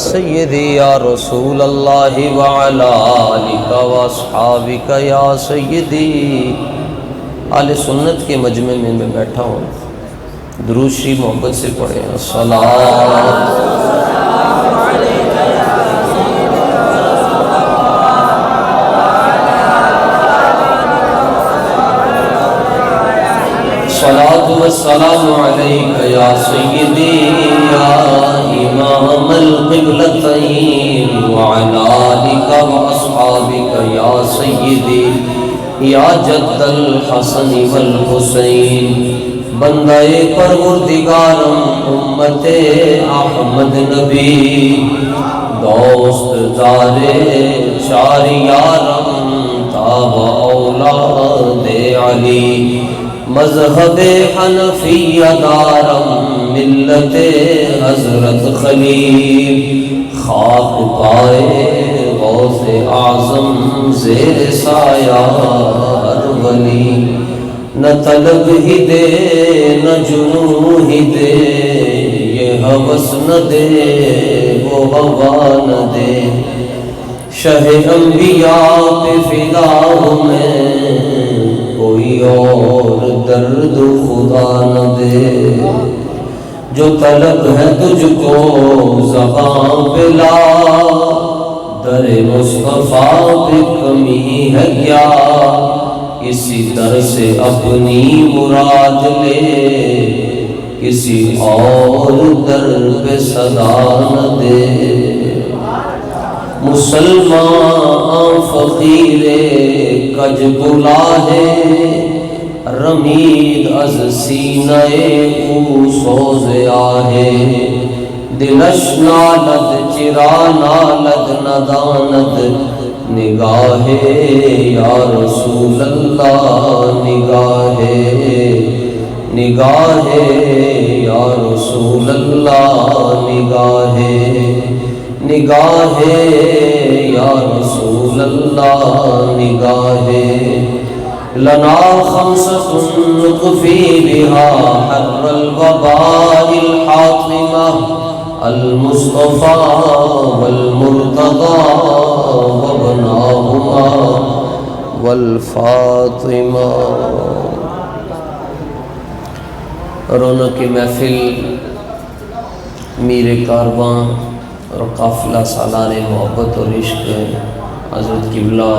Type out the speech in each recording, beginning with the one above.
سیدی یا رسول اللہ وعلا آلک واصحابک یا سیدی۔ اہل سنت کے مجمع میں میں بیٹھا ہوں، درود شریف محبت سے پڑھیں۔ الصلاۃ والسلام علیک یا سیدی یا امام القبلتین وعلی آلک واصحابک یا سیدی یا جد الحسن والحسین۔ بندہ پروردگارم امت احمد نبی، دوست دار چار یارم تاب اولاد علی۔ مذہب حنفی دارم ملت حضرت خلیل، خاک پائے غوث اعظم زیر سایہ ہر ولی۔ نہ طلب ہی دے نہ جنوں ہی دے، یہ ہوس نہ دے وہ ہوا نہ دے۔ شہ انبیاء پہ فدا ہوں میں، کوئی اور درد خدا نہ دے۔ جو طلب ہے تجھ کو زباں پہ لا، در مصطفیٰ پہ کمی ہے کیا؟ کسی در سے اپنی مراد لے، کسی اور در پہ صدا نہ دے۔ مسلمان فقیر کج بلا ہے، رمید از سینہ او سوز آہے۔ دلش نالد چرا نالد ندانت، نگاہ یا رسول اللہ نگاہ، نگاہ یا رسول اللہ نگاہ، نگاہ یا رسول اللہ نگاہ۔ لنا خمسۃ نطفی بها حر الوباء الحاطمہ، المصطفیٰ والمرتضیٰ وابناہما والفاطمہ۔ رونق محفل، میر کارواں اور قافلہ سالار محبت اور عشق حضرت قبلہ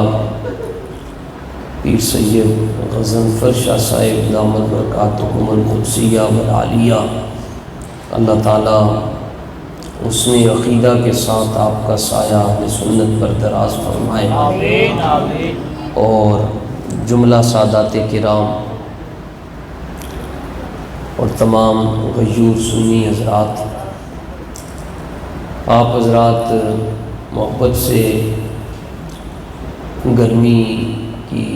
پیر سید غضنفر شاہ صاحب دامت برکاتہم القدسیہ والعالیہ، اللہ تعالیٰ حسن عقیدہ کے ساتھ آپ کا سایہ اہل سنت پر دراز فرمائے، آمین آمین۔ اور جملہ سادات کرام اور تمام غیور سنی حضرات، آپ حضرات محبت سے گرمی کی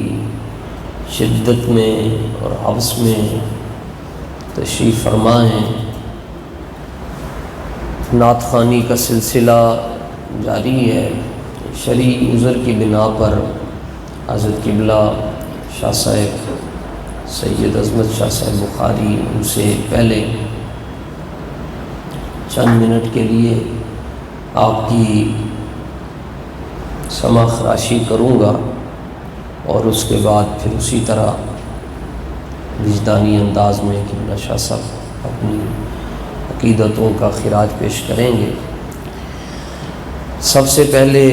شدت میں اور حبس میں تشریف فرما ہیں۔ نعت خوانی کا سلسلہ جاری ہے۔ شرعی عذر کی بنا پر حضرت قبلہ شاہ صاحب سید عظمت شاہ صاحب بخاری ان سے پہلے چند منٹ کے لیے آپ کی سمع خراشی کروں گا، اور اس کے بعد پھر اسی طرح وجدانی انداز میں قبلہ شاہ صاحب اپنی عقیدتوں کا خراج پیش کریں گے۔ سب سے پہلے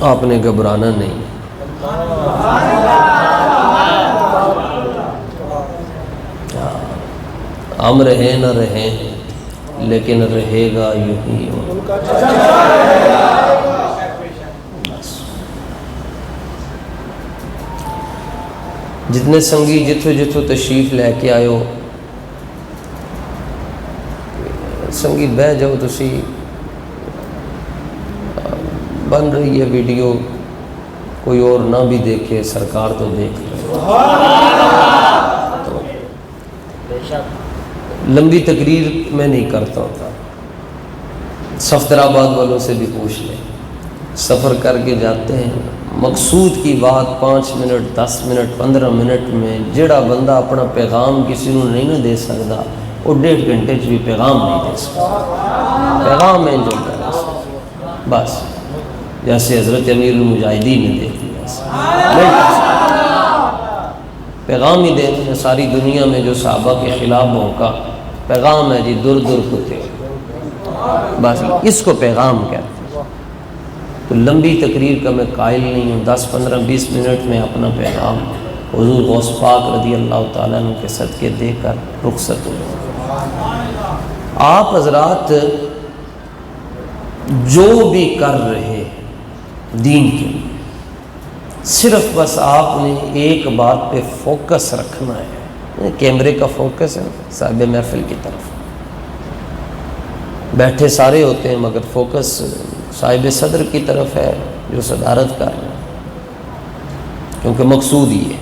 آپ نے گھبرانا نہیں، ہم رہیں نہ رہیں لیکن رہے گا یوں ہی۔ جتنے سنگی جتھو جتھو تشریف لے کے آئے ہو، سنگی بہ جاؤ، تسی بن رہی ہے ویڈیو، کوئی اور نہ بھی دیکھے سرکار تو دیکھ لے۔ لمبی تقریر میں نہیں کرتا ہوتا، صفدر آباد والوں سے بھی پوچھ لیں، سفر کر کے جاتے ہیں، مقصود کی بات 5 منٹ 10 منٹ 15 منٹ میں جڑا بندہ اپنا پیغام کسی نو نہیں نہ دے سکتا، وہ 1.5 گھنٹے بھی پیغام نہیں دے سکتا. پیغام ہے جو بس جیسے حضرت امیر المجاہدین نے دے دیا پیغام ہی دیتے ہیں. ساری دنیا میں جو صحابہ کے خلاف بھونکا پیغام ہے جی در در کتے، بس اس کو پیغام کہتے ہیں. تو لمبی تقریر کا میں قائل نہیں ہوں، 10 15 20 منٹ میں اپنا پیغام حضور غوث پاک رضی اللہ تعالیٰ عنہ کے صدقے دے کر رخصت ہو. آپ حضرات جو بھی کر رہے دین کے لیے صرف بس آپ نے ایک بات پہ فوکس رکھنا ہے. کیمرے کا فوکس ہے صاحب محفل کی طرف، بیٹھے سارے ہوتے ہیں مگر فوکس صاحب صدر کی طرف ہے جو صدارت کر رہے ہیں، کیونکہ مقصود یہ ہے.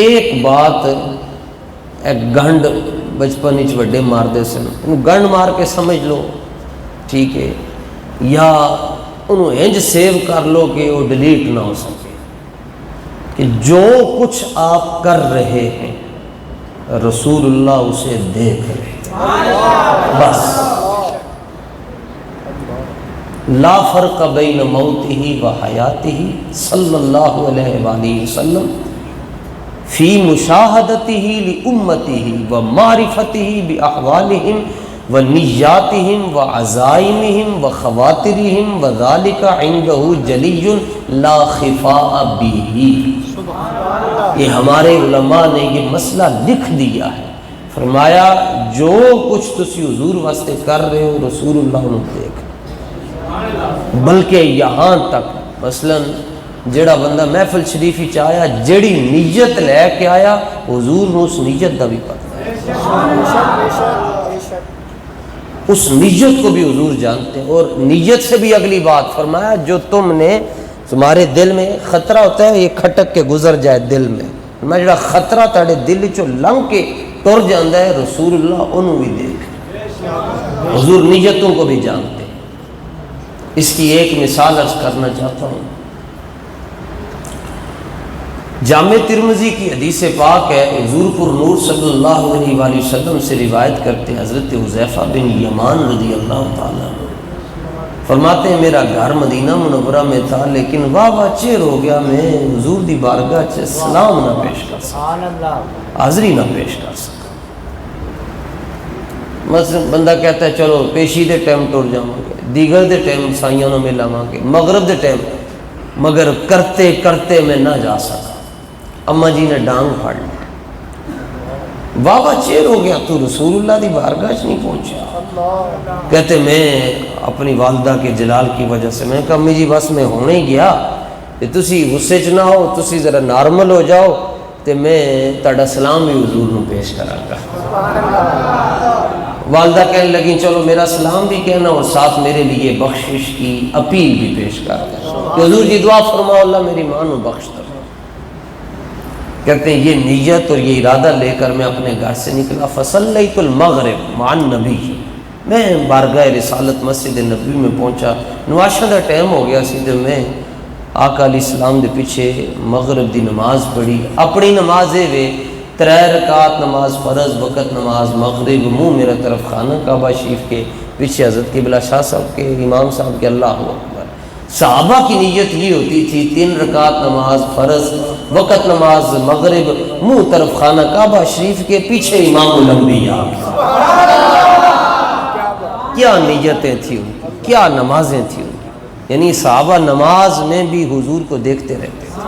ایک بات ایک گنڈ بچپن وڈے مار دے سن، گنڈ مار کے سمجھ لو ٹھیک ہے، یا انہوں انج سیو کر لو کہ وہ ڈیلیٹ نہ ہو سکے کہ جو کچھ آپ کر رہے ہیں رسول اللہ اسے دیکھ رہے ہیں. بس لا فرق بین موتہ و حیاتہ صلی اللہ علیہ وآلہ وسلم فی مشاہدتہ لامتہ و معرفتہ باحوالہم و نیاتہم و عزائمہم و خواترہم و ذالک عندہ جلی لا خفاء بہ. یہ ہمارے علماء نے یہ مسئلہ لکھ دیا ہے، فرمایا جو کچھ تسی حضور واسطے کر رہے ہو رسول اللہ نے دیکھ. بلکہ یہاں تک مثلا جڑا بندہ محفل شریفی چاہیا جڑی نیت لے کے آیا حضور نے اس نیت دا بھی پتہ ہے، اس نیت کو بھی حضور جانتے ہیں. اور نیت سے بھی اگلی بات فرمایا جو تم نے تمہارے دل میں خطرہ ہوتا ہے یہ کھٹک کے گزر جائے دل میں جڑا خطرہ تاڑے دل چو لنگ کے ٹر جاندہ ہے رسول اللہ انہوں بھی دیکھ. حضور نیتوں کو بھی جانتے ہیں. اس کی ایک مثال عرض کرنا چاہتا ہوں. جامع ترمذی کی حدیث پاک ہے، حضور پر نور صلی اللہ علیہ وآلہ وسلم سے روایت کرتے حضرت حذیفہ بن یمان رضی اللہ تعالیٰ عنہ فرماتے ہیں میرا گھر مدینہ منورہ میں تھا لیکن واہ چیر ہو گیا میں حضور دی بارگاہ چ سلام نہ پیش کر سکا، حاضری نہ پیش کر سکا. مثلا بندہ کہتا ہے چلو پیشی دے ٹائم ٹر جاؤں گے، دیگر دے ٹائم سائیاں نو ملاواں گے، مغرب دے ٹائم، مگر کرتے کرتے میں نہ جا سکا. اماں جی نے ڈانگ پھاڑ لی، بابا چیر ہو گیا تو رسول اللہ دی بارگاہ نہیں پہنچا. کہتے میں اپنی والدہ کے جلال کی وجہ سے میں کہا امی جی بس میں ہونے ہی گیا تے تسی غصے چ نہ ہو، تسی ذرا نارمل ہو جاؤ تے میں تہاڈا سلام بھی حضور نو پیش کراں گا. والدہ کہنے لگیں چلو میرا سلام بھی کہنا اور ساتھ میرے لیے بخشش کی اپیل بھی پیش کر دیں کہ حضور جی دعا فرماؤ اللہ میری ماں نو بخش دے. کہتے ہیں یہ نیت اور یہ ارادہ لے کر میں اپنے گھر سے نکلا. فصلیت المغرب مع النبی، میں بارگاہ رسالت مسجد نبوی میں پہنچا، نواشہ دا ٹائم ہو گیا سی. میں آقا علیہ السلام دے پیچھے مغرب دی نماز پڑھی. اپنی نماز وے 3 رکعت نماز فرض وقت نماز مغرب، منہ میرا طرف خانہ کعبہ شریف کے پیچھے حضرت قبلہ شاہ صاحب کے امام صاحب کے اللہ اکبر. صحابہ کی نیت یہ ہوتی تھی 3 رکعت نماز فرض وقت نماز مغرب، منہ طرف خانہ کعبہ شریف کے پیچھے امام الانبیاء. کیا نیتیں تھیں ان کی، کیا نمازیں تھیں ان کی. یعنی صحابہ نماز میں بھی حضور کو دیکھتے رہتے تھے.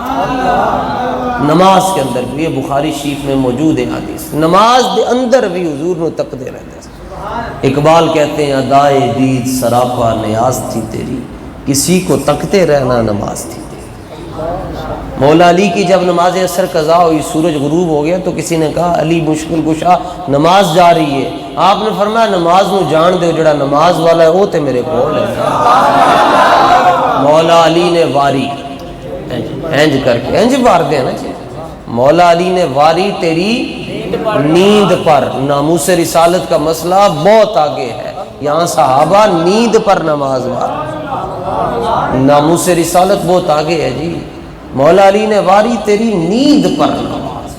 نماز کے اندر بھی، یہ بخاری شریف میں موجود ہے حدیث، نماز کے اندر بھی حضور نے تکتے رہتے تھے. اقبال کہتے ہیں ادائے دید سراپا نیاز تھی تیری، کسی کو تکتے رہنا نماز تھی. مولا علی کی جب نماز عصر قضا ہوئی سورج غروب ہو گیا تو کسی نے کہا علی مشکل کشا نماز جا رہی ہے. آپ نے فرمایا نماز نو جان دے جڑا نماز والا ہے وہ تے میرے کول ہے. مولا علی نے واری انج کر کے انج وار دے نا جی، مولا علی نے واری تیری نیند پر. ناموس رسالت کا مسئلہ بہت آگے ہے، یہاں صحابہ نیند پر نماز وار، ناموس رسالت بہت آگے ہے جی. مولا علی نے واری تیری نیند پر نماز.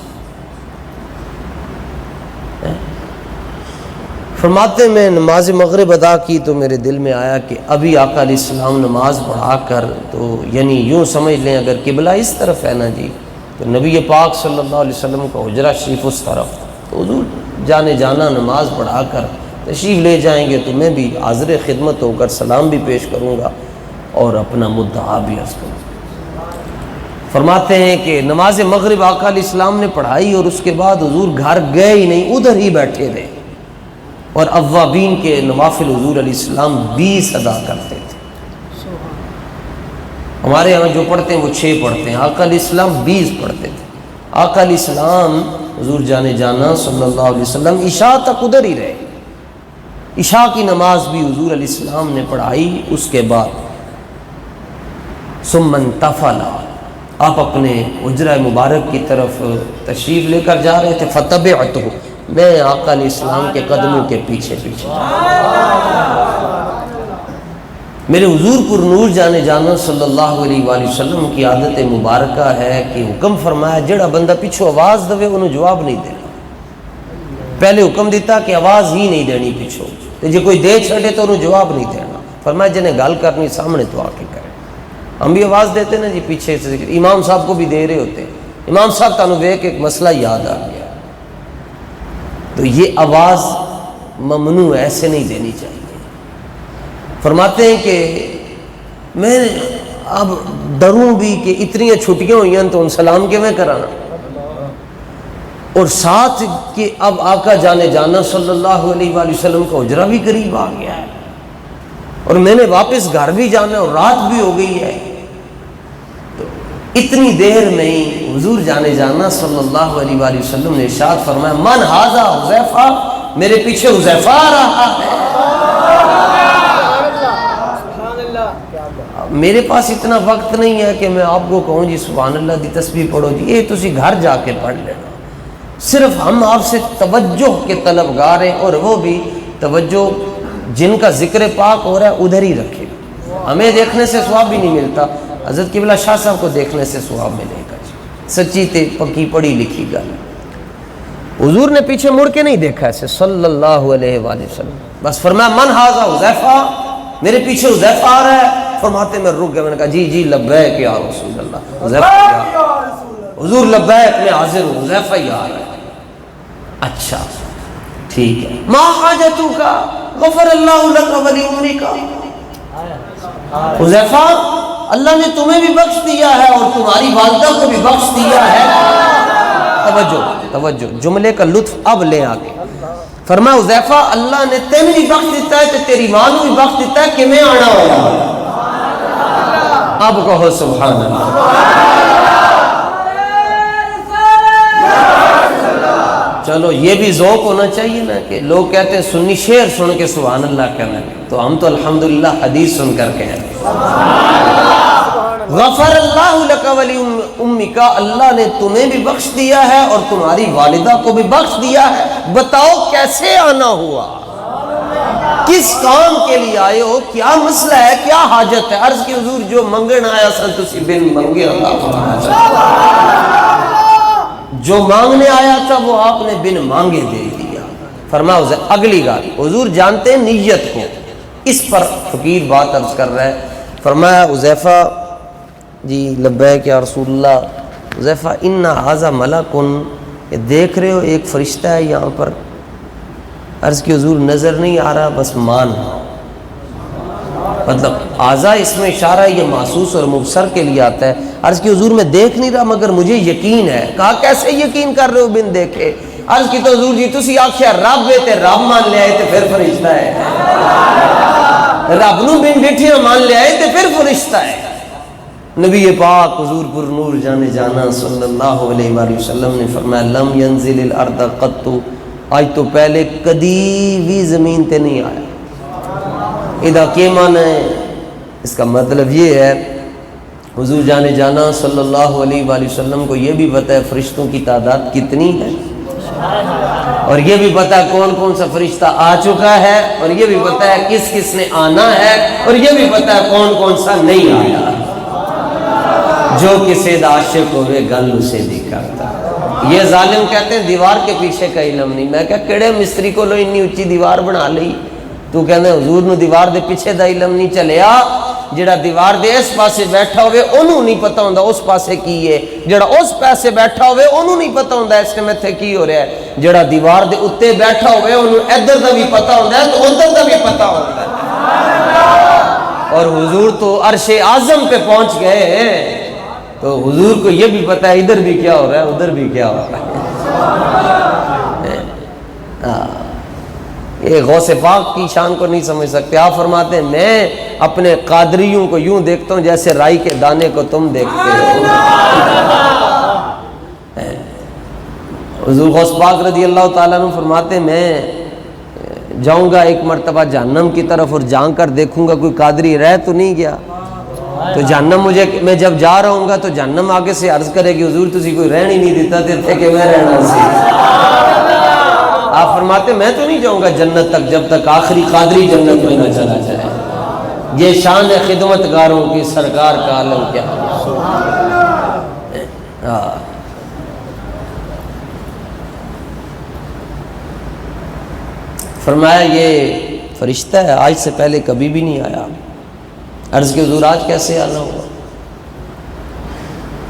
فرماتے میں نماز مغرب ادا کی تو میرے دل میں آیا کہ ابھی آقا علیہ السلام نماز پڑھا کر تو یعنی یوں سمجھ لیں اگر قبلہ اس طرف ہے نا جی تو نبی پاک صلی اللہ علیہ وسلم کا حجرہ شریف اس طرف تھا، تو حضور جانے جانا نماز پڑھا کر تشریف لے جائیں گے تو میں بھی حاضر خدمت ہو کر سلام بھی پیش کروں گا اور اپنا مدعا بھی عرض کروں گا۔ فرماتے ہیں کہ نماز مغرب آقا علیہ السلام نے پڑھائی اور اس کے بعد حضور گھر گئے ہی نہیں، ادھر ہی بیٹھے رہے، اور اوابین کے نوافل حضور علیہ السلام 20 ادا کرتے تھے۔ ہمارے یہاں جو پڑھتے ہیں وہ 6 پڑھتے ہیں، آقا علیہ السلام 20 پڑھتے تھے۔ آقا علیہ السلام حضور جانے جانا صلی اللہ علیہ وسلم عشاء تک ادھر ہی رہے، عشاء کی نماز بھی حضور علیہ السلام نے پڑھائی۔ اس کے بعد ثم انتفل، آپ اپنے حجرہ مبارک کی طرف تشریف لے کر جا رہے تھے، فتبعتہ، میں آقا علیہ السلام کے قدموں کے پیچھے پیچھے۔ میرے حضور پر نور جانے جانا صلی اللہ علیہ وآلہ وسلم کی عادت مبارکہ ہے کہ حکم فرمایا جڑا بندہ پیچھو آواز دے انہوں جواب نہیں دینا۔ پہلے حکم دیتا کہ آواز ہی نہیں دینی پیچھو، تو جے کوئی دے چھڑے تو انہوں جواب نہیں دینا۔ فرمایا جنہیں گال کرنی سامنے تو آ کے کرے۔ ہم بھی آواز دیتے نا جی پیچھے سے، امام صاحب کو بھی دے رہے ہوتے ہیں، امام صاحب تانوں دیکھ ایک مسئلہ یاد آ گیا، تو یہ آواز ممنوع ایسے نہیں دینی چاہیے۔ فرماتے ہیں کہ میں اب ڈروں بھی کہ اتنی چھٹیاں ہوئی ہیں تو ان سلام کے میں کرانا، اور ساتھ کہ اب آقا جانے جانا صلی اللہ علیہ وآلہ وسلم کا حجرہ بھی قریب آ گیا ہے اور میں نے واپس گھر بھی جانا اور رات بھی ہو گئی ہے، تو اتنی دیر میں ہی حضور جانے جانا صلی اللہ علیہ وآلہ وسلم نے ارشاد فرمایا من ھذا حذیفہ، میرے پیچھے حذیفہ آ رہا ہے۔ میرے پاس اتنا وقت نہیں ہے کہ میں آپ کو کہوں جی سبحان اللہ دی تسبیح پڑھو جی، یہ تسی گھر جا کے پڑھ لینا، صرف ہم آپ سے توجہ کے طلبگار ہیں، اور وہ بھی توجہ جن کا ذکر پاک ہو رہا ہے ادھر ہی رکھے، ہمیں دیکھنے سے ثواب بھی نہیں ملتا، حضرت قبلہ شاہ صاحب کو دیکھنے سے ثواب ملے گا۔ سچی تے پکی پڑھی لکھی گل، حضور نے پیچھے مڑ کے نہیں دیکھا ایسے صلی اللہ علیہ وآلہ وسلم، بس فرمایا من ھذا حذیفہ، میرے پیچھے حذیفہ آ رہا ہے۔ فرماتے میں رک گیا، میں نے کہا جی جی لبیک یا رسول اللہ، حضور لبیک میں حاضر ہوں، حذیفہ ہی آ رہا ہے۔ اچھا ٹھیک ہے، ما حاجتک غفر اللہ لک ولی امک، حذیفہ اللہ نے تمہیں بھی بخش دیا ہے اور تمہاری والدہ کو بھی بخش دیا ہے۔ توجہ جملے کا لطف اب لے آگے، فرمایا حذیفہ اللہ نے تینوں بھی بخش دیتا ہے تو تیری ماں کو بھی بخش دیتا ہے کہ میں آنا ہوا۔ اب کہو سبحان اللہ۔ چلو یہ بھی ذوق ہونا چاہیے نا کہ لوگ کہتے ہیں سنی شعر سن کے سبحان اللہ کہنا ہے، تو ہم تو الحمدللہ حدیث سن کر کہہ رہے ہیں۔ غفر اللہ لک ولی امک، اللہ نے تمہیں بھی بخش دیا ہے اور تمہاری والدہ کو بھی بخش دیا ہے۔ بتاؤ کیسے آنا ہوا، کس کام کے لیے آئے ہو، کیا مسئلہ ہے، کیا حاجت ہے؟ عرض کی حضور جو منگن آیا سا تسی بن منگے اللہ فرمایا، جو مانگنے آیا تھا وہ آپ نے بن مانگے دے دیا۔ فرمایا اگلی گال، حضور جانتے ہیں نیت کو، اس پر فقیر بات عرض کر رہا ہے۔ فرمایا حذیفہ جی لبیک یا رسول اللہ، حذیفہ ان ھذا ملک، یہ دیکھ رہے ہو ایک فرشتہ ہے یہاں پر۔ عرض کی حضور نظر نہیں آ رہا، بس مان، مطلب اعضاء اس میں اشارہ یہ محسوس اور مبصر کے لیے آتا ہے۔ عرض کی حضور میں دیکھ نہیں رہا مگر مجھے یقین ہے۔ کہا کیسے یقین کر رہے ہو بن دیکھے؟ عرض کی تو حضور جی تسی آکھیا رب ہے تے رب مان لے آئے تے پھر فرشتہ ہے، رب نو بن بیٹھیاں مان لے آئے تے پھر فرشتہ ہے۔ نبی پاک حضور پر نور جانے جانا صلی اللہ علیہ وآلہ وسلم نے فرمایا لم ینزل الارض قط، آج تو پہلے کدی بھی زمین تے نہیں آیا۔ ادا کے معنی ہے، اس کا مطلب یہ ہے حضور جانے جانا صلی اللہ علیہ وآلہ وسلم کو یہ بھی پتہ ہے فرشتوں کی تعداد کتنی ہے، اور یہ بھی پتہ ہے کون کون سا فرشتہ آ چکا ہے، اور یہ بھی پتہ ہے کس کس نے آنا ہے، اور یہ بھی پتہ ہے کون کون سا نہیں آیا۔ جو کسے دا عاشق ہوئے گل اسے دی کرتا، یہ ظالم کہتے ہیں دیوار کے پیچھے کا علم نہیں. میں کہا کہڑے مستری کو لو انی اچھی دیوار بنا لی, تو کہنے حضور نو دیوار دے پیچھے دا علم نہیں چلیا. جڑا دیوار دے اس پاسے بیٹھا ہوئے انہوں نہیں پتہ ہوندا اس پاسے کی ہے, جڑا اس پاسے بیٹھا ہوئے انہوں نہیں پتہ ہوندا اس میں تے کی ہو رہا ہے. جڑا دیوار دے اتے بیٹھا ہوئے انہوں ادھر دا بھی پتہ ہوندا ہے تو ادھر دا بھی پتہ ہوندا ہے. اور حضور تو عرش اعظم پہ پہنچ گئے ہیں, تو حضور کو یہ بھی پتہ ہے ادھر بھی کیا ہو رہا ہے ادھر بھی کیا ہو رہا ہے. یہ غوث پاک کی شان کو نہیں سمجھ سکتے. آپ فرماتے ہیں میں اپنے قادریوں کو یوں دیکھتا ہوں جیسے رائی کے دانے کو تم دیکھتے ہو. حضور غوث پاک رضی اللہ تعالیٰ عنہ فرماتے ہیں میں جاؤں گا ایک مرتبہ جہنم کی طرف اور جان کر دیکھوں گا کوئی قادری رہ تو نہیں گیا. تو جہنم مجھے, میں جب جا رہا ہوں گا تو جہنم آگے سے عرض کرے گی حضور تسی کوئی رہن ہی نہیں دیتا تھے کہ میں رہنا سی. آپ فرماتے میں تو نہیں جاؤں گا جنت تک جب تک آخری قادری جنت میں نہ چلا جائے. یہ شان ہے خدمت گاروں کی, سرکار کا عالم کیا. فرمایا یہ فرشتہ ہے, آج سے پہلے کبھی بھی نہیں آیا. عرض کے حضور آج کیسے آنا ہوا؟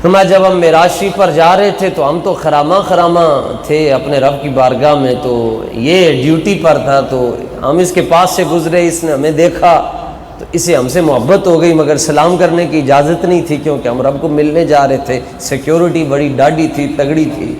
فرمایا جب ہم معراج شریف پر جا رہے تھے تو ہم تو خرامہ تھے اپنے رب کی بارگاہ میں, تو یہ ڈیوٹی پر تھا, تو ہم اس کے پاس سے گزرے, اس نے ہمیں دیکھا تو اسے ہم سے محبت ہو گئی, مگر سلام کرنے کی اجازت نہیں تھی کیونکہ ہم رب کو ملنے جا رہے تھے. سیکیورٹی بڑی ڈاڈی تھی, تگڑی تھی.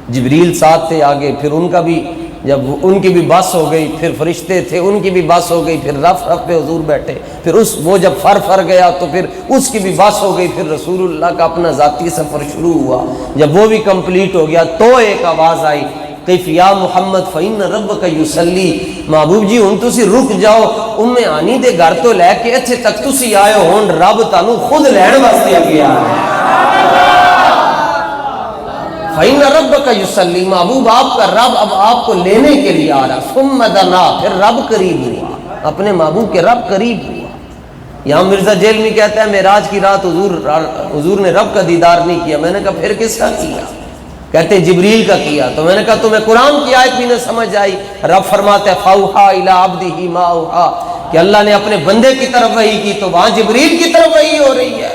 جبریل ساتھ تھے آگے, پھر ان کا بھی جب ان کی بھی بس ہو گئی, پھر فرشتے تھے ان کی بھی بس ہو گئی, پھر رف پہ حضور بیٹھے, پھر وہ جب فر گیا تو پھر اس کی بھی بس ہو گئی, پھر رسول اللہ کا اپنا ذاتی سفر شروع ہوا. جب وہ بھی کمپلیٹ ہو گیا تو ایک آواز آئی قف یا محمد فإن ربک یصلی. محبوب جی ہن تسی رک جاؤ, ام ہانی دے گھر تو لے کے اتھے تک تسی آئے ہو, رب تانوں خود لین واسطے اگے آ رہا ہے. فإن ربک یصلی, محبوب آپ کا رب اب آپ کو لینے کے لیے آ رہا. ثم دنا, پھر رب قریب ہوا, اپنے محبوب کے رب قریب ہوا. یہاں مرزا جیلمی کہتا ہے معراج کی رات حضور نے رب کا دیدار نہیں کیا. میں نے کہا پھر کس کا کیا؟ کہتے ہیں جبریل کا کیا. تو میں نے کہا تمہیں قرآن کی آیت بھی نہ سمجھ آئی؟ رب فرماتے ہیں فَأَوْحَىٰ إِلَىٰ عَبْدِهِ مَا أَوْحَىٰ, کہ اللہ نے اپنے بندے کی طرف وحی کی, تو وہاں جبریل کی طرف وحی ہو رہی ہے.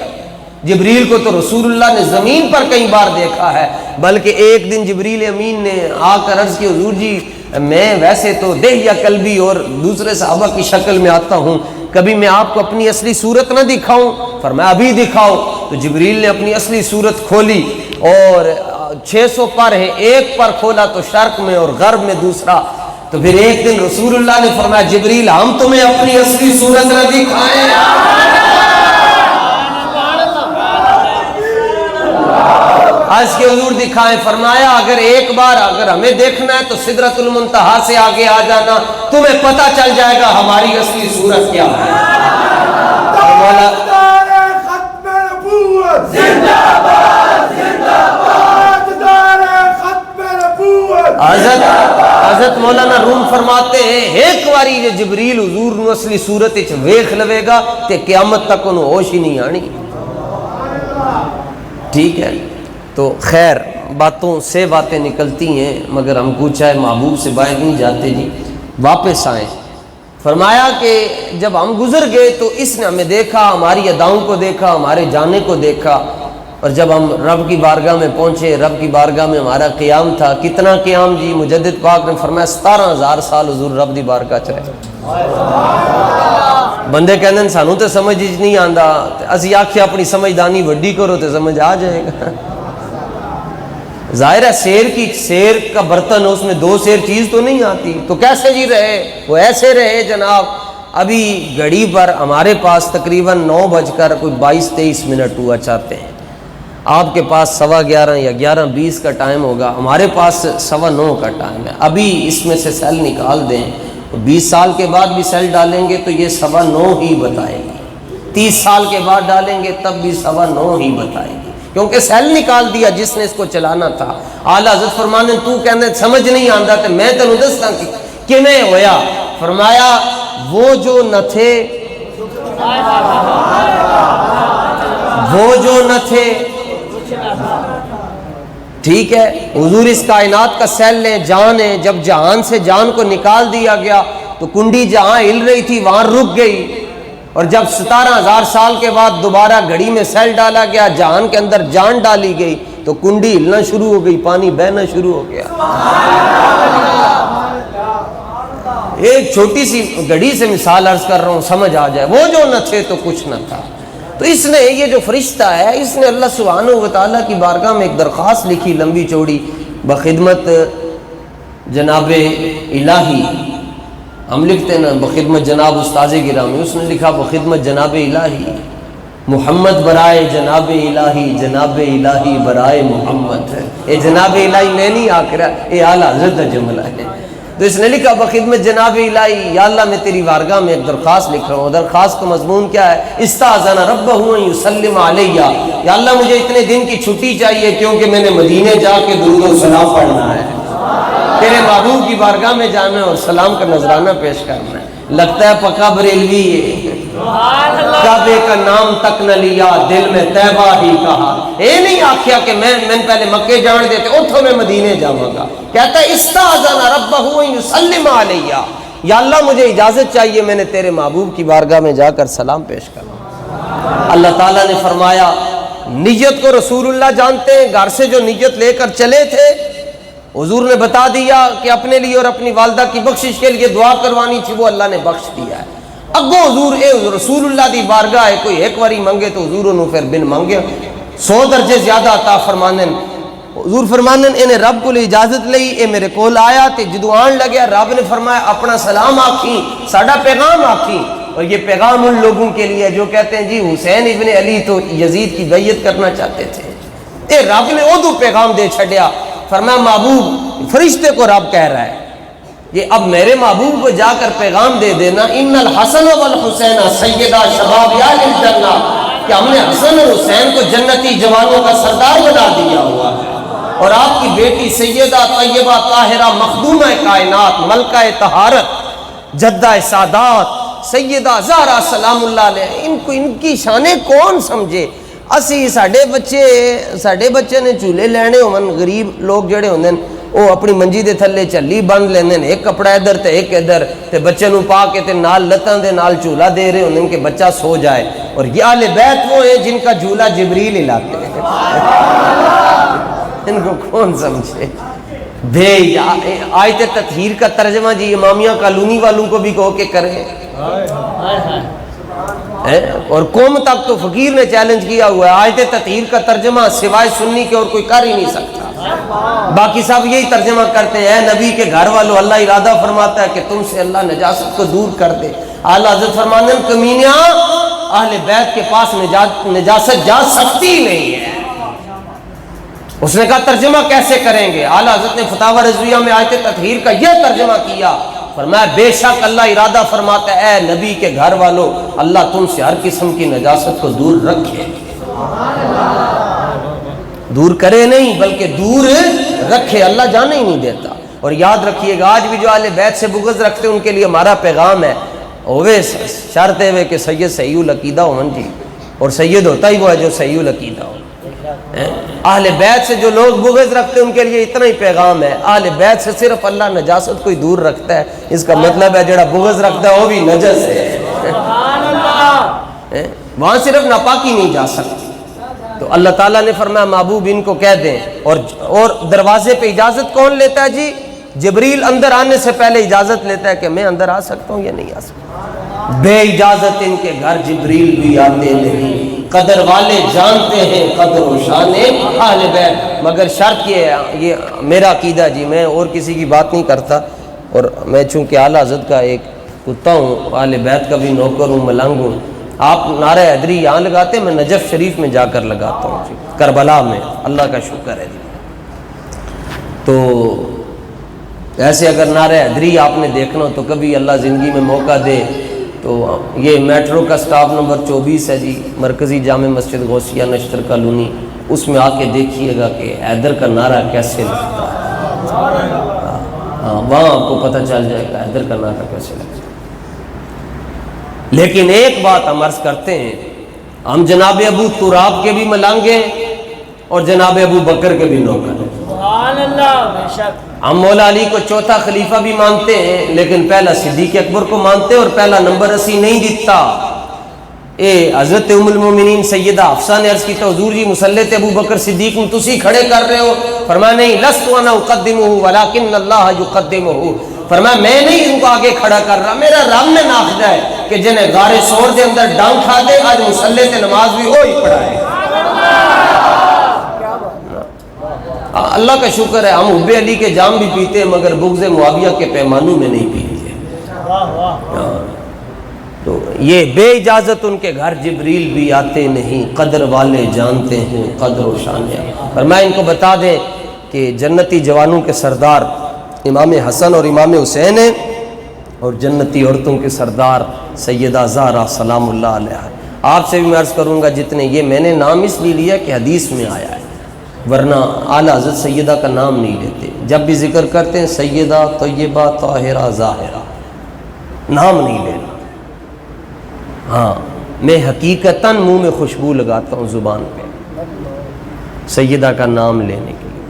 جبریل کو تو رسول اللہ نے زمین پر کئی بار دیکھا ہے, بلکہ ایک دن جبریل امین نے آ کر عرض کی حضور جی میں ویسے تو دہیا قلبی اور دوسرے صحابہ کی شکل میں آتا ہوں, کبھی میں آپ کو اپنی اصلی صورت نہ دکھاؤں؟ فرمایا ابھی دکھاؤ. تو جبریل نے اپنی اصلی صورت کھولی اور 600 پر ہیں, ایک پر کھولا تو شرق میں اور غرب میں دوسرا. تو پھر ایک دن رسول اللہ نے فرمایا جبریل ہم تمہیں اپنی اصلی صورت نہ دکھائیں؟ آج کے حضور دکھائیں. فرمایا اگر ایک بار اگر ہمیں دیکھنا ہے تو سدرۃ المنتہا سے آگے آ جانا, تمہیں پتہ چل جائے گا ہماری اصلی صورت کیا ہے. حضرت مولانا روم فرماتے ہیں ایک باری جبریل حضور نو اصلی صورت وچ ویکھ لوے گا تے قیامت تک انہوں ہوش ہی نہیں آنی. ٹھیک ہے, تو خیر باتوں سے باتیں نکلتی ہیں, مگر ہم کو چاہے محبوب سے باہر نہیں جاتے جی. واپس آئیں. فرمایا کہ جب ہم گزر گئے تو اس نے ہمیں دیکھا, ہماری اداؤں کو دیکھا, ہمارے جانے کو دیکھا, اور جب ہم رب کی بارگاہ میں پہنچے, رب کی بارگاہ میں ہمارا قیام تھا. کتنا قیام جی؟ مجدد پاک نے فرمایا 17,000 سال حضور رب دی بارگاہ چ رہے. بندے کہندے سانوں تے سمجھ نہیں آندا, اسی آکھیا اپنی سمجھدانی وڈی کرو تے سمجھ آ جائے گا. ظاہر ہے سیر کا برتن اس میں 2 سیر چیز تو نہیں آتی, تو کیسے جی رہے؟ وہ ایسے رہے جناب. ابھی گھڑی پر ہمارے پاس تقریباً 9:22-23 ہوا چاہتے ہیں, آپ کے پاس 11:15 یا 11:20 کا ٹائم ہوگا, ہمارے پاس 9:15 کا ٹائم ہے. ابھی اس میں سے سیل نکال دیں, 20 سال کے بعد بھی سیل ڈالیں گے تو یہ 9:15 ہی بتائے گی. 30 سال کے بعد ڈالیں گے تب بھی 9:15 ہی بتائے گی, کیونکہ سیل نکال دیا جس نے اس کو چلانا تھا. اعلیٰ حضرت فرمانے تو کہنے سمجھ نہیں آندا تے میں تینوں دساں کہ میں ہویا. فرمایا وہ جو نہ تھے ٹھیک ہے، حضور اس کائنات کا سیل لیں، جان ہے، جب جہان سے جان کو نکال دیا گیا تو کنڈی جہاں ہل رہی تھی وہاں رک گئی، اور جب 17,000 سال کے بعد دوبارہ گھڑی میں سیل ڈالا گیا، جہان کے اندر جان ڈالی گئی تو کنڈی ہلنا شروع ہو گئی، پانی بہنا شروع ہو گیا۔ ایک چھوٹی سی گھڑی سے مثال عرض کر رہا ہوں، سمجھ آ جائے، وہ جو نہ تھے تو کچھ نہ تھا۔ تو اس نے، یہ جو فرشتہ ہے، اس نے اللہ سبحانہ و تعالیٰ کی بارگاہ میں ایک درخواست لکھی لمبی چوڑی، بخدمت جناب الہی، ہم لکھتے ہیں نا بخدمت جناب استاذ گرامی، اس نے لکھا بخدمت جناب الہی، محمد برائے جناب الہی، جناب الہی برائے محمد۔ یہ جناب الہی میں نہیں آکھ رہا، یہ اعلیٰ حضرت کا جملہ ہے۔ تو اس نے لکھا بخدمت جناب الہی، یا اللہ میں تیری بارگاہ میں ایک درخواست لکھ رہا ہوں۔ درخواست کا مضمون کیا ہے؟ استاذن ربہ ان یسلم علیہ، یا اللہ مجھے اتنے دن کی چھٹی چاہیے کیونکہ میں نے مدینے جا کے درود و سلام پڑھنا ہے، تیرے محبوب کی بارگاہ میں جانا ہے اور سلام کا نذرانہ پیش کرنا ہے۔ لگتا ہے پکا بریلوی ہے، کعبے کا نام تک نہ لیا، دل میں طیبہ ہی کہا۔ اے نہیں آکھیا کہ میں پہلے مکے جان دیتے اتھو میں مدینے جاؤں گا، کہتا ہے استاذن ربہ ان یسلم علیہ، یا اللہ مجھے اجازت چاہیے میں نے تیرے محبوب کی بارگاہ میں جا کر سلام پیش کرنا۔ اللہ تعالیٰ نے فرمایا نیت کو رسول اللہ جانتے ہیں، گھر سے جو نیت لے کر چلے تھے حضور نے بتا دیا کہ اپنے لیے اور اپنی والدہ کی بخشش کے لیے دعا کروانی تھی، وہ اللہ نے بخش دیا ہے۔ اگو حضور اے رسول اللہ دی بارگاہ ہے، کوئی ایک واری منگے تو حضور انہوں پھر بن مانگے 100 درجے زیادہ عطا فرمانن۔ حضور فرمانن انہیں رب کو لے اجازت لئی، اے میرے کول آیا تے جدو آن لگیا رب نے فرمایا اپنا سلام آکھیں، ساڈا پیغام آکھیں۔ اور یہ پیغام ان لوگوں کے لیے جو کہتے ہیں جی حسین ابن علی تو یزید کی بیعت کرنا چاہتے تھے، اے رب نے ادو پیغام دے چھڑیا، فرمایا محبوب فرشتے کو رب کہہ رہا ہے یہ اب میرے محبوب کو جا کر پیغام دے دینا، ان الحسن والحسین سیدہ شباب اہل الجنہ، کہ ہم نے حسن اور حسین کو جنتی جوانوں کا سردار بنا دیا ہوا ہے، اور آپ کی بیٹی سیدہ طیبہ طاہرہ مخدومہ کائنات، ملکہ طہارت، جدہ سادات سیدہ زہرا سلام اللہ علیہ، ان کی شانیں کون سمجھے؟ اسی ساڈے بچے نے چولہے لینے ہون، غریب لوگ جڑے ہوندے وہ اپنی منجی دے تھلے چلی بند لیندے، ایک کپڑا ادھر تے ایک ادھر، تے بچے نو پا کے تے نال لتاں دے نال چولہا دے رہے ہوندے کہ بچہ سو جائے، اور یہ اہل بیت وہ ہیں جن کا جھولا جبریل ہلاتے ہیں۔ ان کو کون سمجھے؟ بے آیت تطہیر کا ترجمہ جی امامیہ کالونی والوں کو بھی کہو کہ کریں، اور قوم تک تو فقیر نے چیلنج کیا ہوا ہے، آیت تطہیر کا ترجمہ سوائے سنی کے اور کوئی کر ہی نہیں سکتا، باقی سب یہی ترجمہ کرتے ہیں، اے نبی کے گھر والوں اللہ ارادہ فرماتا ہے کہ تم سے اللہ نجاست کو دور کر دے۔ اعلیٰ حضرت فرمانے کمینیاں اہل بیت کے پاس نجاست جا سکتی نہیں ہے۔ اس نے کہا ترجمہ کیسے کریں گے؟ اعلیٰ حضرت نے فتاوی رضویہ میں آیت تطہیر کا یہ ترجمہ کیا، فرمایا بے شک اللہ ارادہ فرماتا ہے اے نبی کے گھر والوں اللہ تم سے ہر قسم کی نجاست کو دور رکھے، دور کرے نہیں بلکہ دور رکھے، اللہ جانے ہی نہیں دیتا۔ اور یاد رکھیے گا آج بھی جو اہل بیت سے بغض رکھتے ہیں ان کے لیے ہمارا پیغام ہے، ہوئے شرط ہے کہ سید صحیح العقیدہ ہوں جی، اور سید ہوتا ہی وہ ہے جو صحیح العقیدہ ہو۔ اہل بیت سے جو لوگ بغض رکھتے ہیں ان کے لیے اتنا ہی پیغام ہے، اہل بیت سے صرف اللہ نجاست کو ہی دور رکھتا ہے، اس کا مطلب ہے جڑا بغض رکھتا ہے وہ بھی نجس ہے، وہاں صرف ناپاکی نہیں جا سکتی۔ تو اللہ تعالیٰ نے فرمایا محبوب ان کو کہہ دیں، اور دروازے پہ اجازت کون لیتا ہے جی؟ جبریل اندر آنے سے پہلے اجازت لیتا ہے کہ میں اندر آ سکتا ہوں یا نہیں آ سکتا، بے اجازت ان کے گھر جبریل بھی آتے نہیں، قدر والے جانتے ہیں قدر و شان اہل بیت، مگر شرط یہ ہے، یہ میرا عقیدہ جی، میں اور کسی کی بات نہیں کرتا، اور میں چونکہ اعلیٰ حضرت کا ایک کتا ہوں، اہل بیت کا بھی نوکر ہوں، ملنگ ہوں، آپ نعرہ حیدری یہاں لگاتے ہیں، میں نجف شریف میں جا کر لگاتا ہوں جی، کربلا میں، اللہ کا شکر ہے جی۔ تو ایسے اگر نعرہ حیدری آپ نے دیکھنا ہو تو کبھی اللہ زندگی میں موقع دے تو یہ میٹرو کا سٹاپ نمبر 24 ہے جی، مرکزی جامع مسجد غوثیہ نشتر کالونی، اس میں آ کے دیکھیے گا کہ حیدر کا نعرہ کیسے لگتا ہے، ہاں وہاں آپ کو پتہ چل جائے گا حیدر کا نعرہ کیسے لگتا ہے۔ لیکن ایک بات ہم عرض کرتے ہیں، ہم جناب ابو تراب کے بھی ملنگ ہیں اور جناب ابو بکر کے بھی نوکر ہیں، ہم مولا علی کو چوتھا خلیفہ بھی مانتے ہیں لیکن پہلا صدیق اکبر کو مانتے اور پہلا نمبر اسی نہیں دیتا۔ حضرت ام المومنین سیدہ حفصہ نے عرض کی تو حضور جی مسلح تے ابو بکر صدیق میں تسی کھڑے کر رہے ہو، فرمایا نہیں، لست انا اقدمہ ولکن اللہ یقدمہ، فرمایا میں نہیں ان کو آگے کھڑا کر رہا، میرا رب نے نافذ ہے کہ جنہیں غار سور دے اندر ڈانگ کھا دے آج مسلح تے نماز بھی وہی پڑھائے۔ اللہ کا شکر ہے ہم حب علی کے جام بھی پیتے ہیں مگر بغض معاویہ کے پیمانوں میں نہیں پیتے۔ تو یہ بے اجازت ان کے گھر جبریل بھی آتے نہیں، قدر والے جانتے ہیں قدر و شان۔ فرمایا ان کو بتا دیں کہ جنتی جوانوں کے سردار امام حسن اور امام حسین ہیں اور جنتی عورتوں کے سردار سیدہ زہرا سلام اللہ علیہا۔ آپ سے بھی میں عرض کروں گا جتنے یہ میں نے نام اس لیے لیا کہ حدیث میں آیا ہے، ورنہ اعلیٰ حضرت سیدہ کا نام نہیں لیتے، جب بھی ذکر کرتے ہیں سیدہ طیبہ طاہرہ ظاہرہ، نام نہیں لینا۔ ہاں میں حقیقتاً منہ میں خوشبو لگاتا ہوں زبان پہ سیدہ کا نام لینے کے لیے،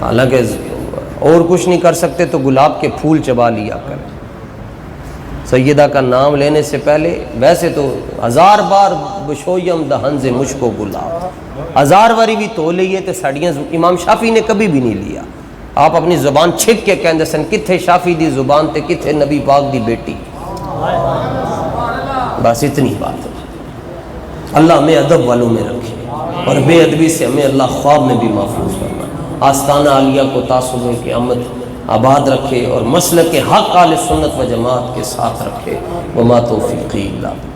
حالانکہ اور کچھ نہیں کر سکتے تو گلاب کے پھول چبا لیا کریں۔ سیدہ کا نام لینے سے پہلے ویسے تو 1000 بار بشویم دہن سے مجھ کو گلاب، 1000 باری بھی تو لیے تو ساڑیاں امام شافی نے کبھی بھی نہیں لیا۔ آپ اپنی زبان چھک کے کہندے سن کتھے شافی دی زبان تے کتھے نبی پاک دی بیٹی، بس اتنی بات ہے۔ اللہ ہمیں ادب والوں میں رکھے اور بے ادبی سے ہمیں اللہ خواب میں بھی محفوظ فرمائے۔ آستانہ عالیہ کو تعصب قیامت آباد رکھے اور مسلک حق اہل سنت و جماعت کے ساتھ رکھے۔ وما توفیقی الا باللہ۔